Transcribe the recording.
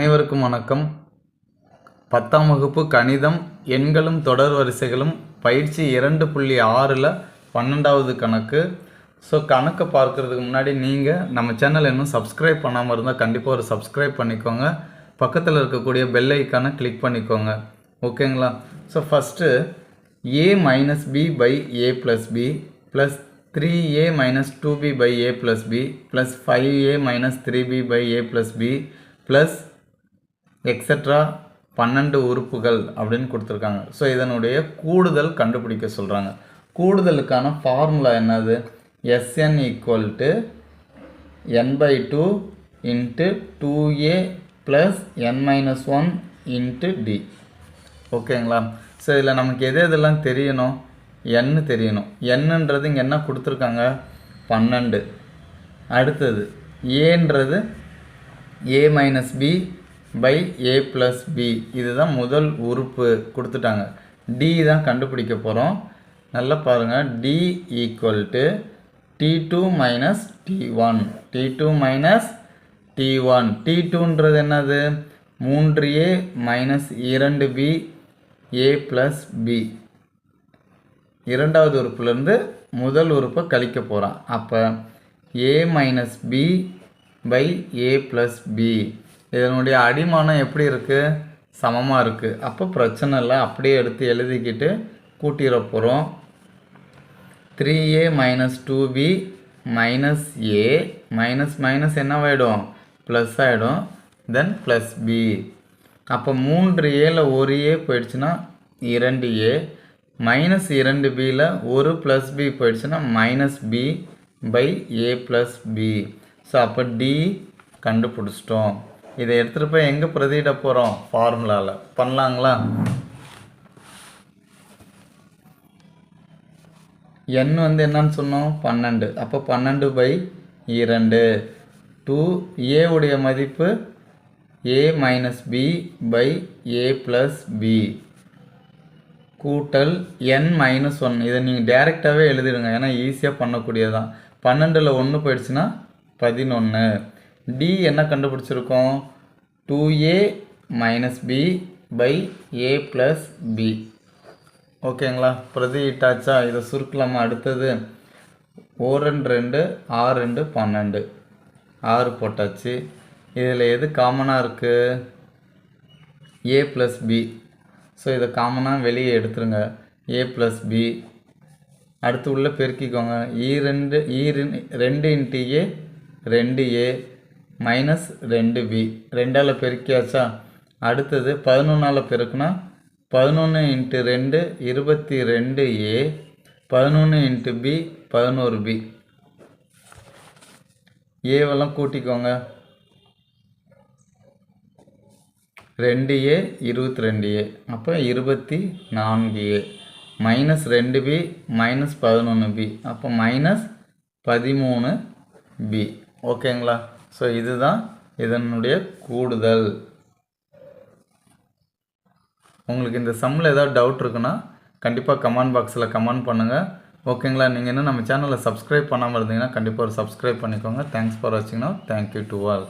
அனைவருக்கும் வணக்கம். 10ஆம் வகுப்பு கணிதம் எண்களும் தொடர் வரிசைகளும் பயிற்சி 2.6ல் 12வது கணக்கு. ஸோ கணக்கை பார்க்குறதுக்கு முன்னாடி நீங்கள் நம்ம சேனல் இன்னும் சப்ஸ்கிரைப் பண்ணாமல் இருந்தால் கண்டிப்பாக ஒரு சப்ஸ்கிரைப் பண்ணிக்கோங்க. பக்கத்தில் இருக்கக்கூடிய பெல் ஐக்கானை கிளிக் பண்ணிக்கோங்க. ஓகேங்களா? So first a minus b by a plus b plus 3a minus 2b by a plus b plus 5a minus 3b by a plus b plus extra 12 உறுப்புகள் அப்படின்னு கொடுத்துருக்காங்க. ஸோ இதனுடைய கூடுதல் கண்டுபிடிக்க சொல்கிறாங்க. கூடுதலுக்கான ஃபார்முலா என்னது? Sn equal to n/2 into 2a plus n minus 1 into d. ஓகேங்களா? So இதில் நமக்கு எதெல்லாம் தெரியணும்? n தெரியணும். என்னன்றது இங்கே என்ன கொடுத்துருக்காங்க? 12. அடுத்தது ஏன்றது a minus B by A plus B, இதுதான் முதல் உறுப்பு கொடுத்துட்டாங்க. d தான் கண்டுபிடிக்க போகிறோம். நல்லா பாருங்கள். d equal to t2 minus t1, t2 minus t1. t2ன்றது என்னது? 3a minus 2b a plus b. இரண்டாவது உறுப்புலேருந்து முதல் உறுப்பை கழிக்க போகிறான். அப்போ a minus B by A plus B. இதனுடைய அடிமானம் எப்படி இருக்குது? சமமாக இருக்குது. அப்போ பிரச்சனை இல்லை, அப்படியே எடுத்து எழுதிக்கிட்டு கூட்டிட போகிறோம். 3a minus 2b minus A minus minus என்னவாயிடும்? ப்ளஸ் ஆகிடும். Then plus B. அப்போ 3aல ஒரு ஏ போயிடுச்சுன்னா 2a, மைனஸ் 2bயில் ஒரு ப்ளஸ் பி போயிடுச்சுன்னா minus B by A plus B. So அப்போ டி கண்டுபிடிச்சிட்டோம். இதை எடுத்துகிட்டு போய் எங்கே பிரதியிட போகிறோம்? ஃபார்முலாவில். பண்ணலாங்களா? n வந்து என்னன்னு சொன்னோம்? 12. அப்போ 12/2. 2a உடைய மதிப்பு a minus B by A plus B கூட்டல் n மைனஸ் 1. இதை நீங்கள் டேரெக்டாகவே எழுதிடுங்க, ஏன்னா ஈஸியாக பண்ணக்கூடியதான். 12ல் 1 போயிடுச்சுன்னா 11. d என்ன கண்டுபிடிச்சிருக்கோம்? 2a minus B by A plus B. ஓகேங்களா? பிரதியிட்டாச்சா? இதை சுருக்கலாமா? அடுத்தது 2 6 12, 6 போட்டாச்சு. இதில் எது காமனாக இருக்குது? ஏ ப்ளஸ் பி. ஸோ இதை காமனாக வெளியே எடுத்துருங்க. ஏ ப்ளஸ் பி. அடுத்து உள்ளே பெருக்கிக்கோங்க. 2 இன்ட்டு ஏ 2a மைனஸ் 2b. 2ஆல் பெருக்கியாச்சா? அடுத்தது 11ஆல் பெருக்குனா 11 into 2 22a, 11 into B 11b. ஏவெல்லாம் கூட்டிக்கோங்க. 2a 22a, அப்போ 24a minus 2b minus 11b, அப்போ மைனஸ் 13b. ஓகேங்களா? ஸோ இதுதான் இதனுடைய கூடுதல். உங்களுக்கு இந்த சம்மில் ஏதாவது டவுட் இருக்குன்னா கண்டிப்பாக கமெண்ட் பாக்ஸில் கமெண்ட் பண்ணுங்கள். ஓகேங்களா? நீங்கள் இன்னும் நம்ம சேனலை சப்ஸ்கிரைப் பண்ணாமல் இருந்தீங்கன்னா கண்டிப்பாக ஒரு சப்ஸ்கிரைப் பண்ணிக்கோங்க. தேங்க்ஸ் ஃபார் வாட்சிங். Now thank you to all.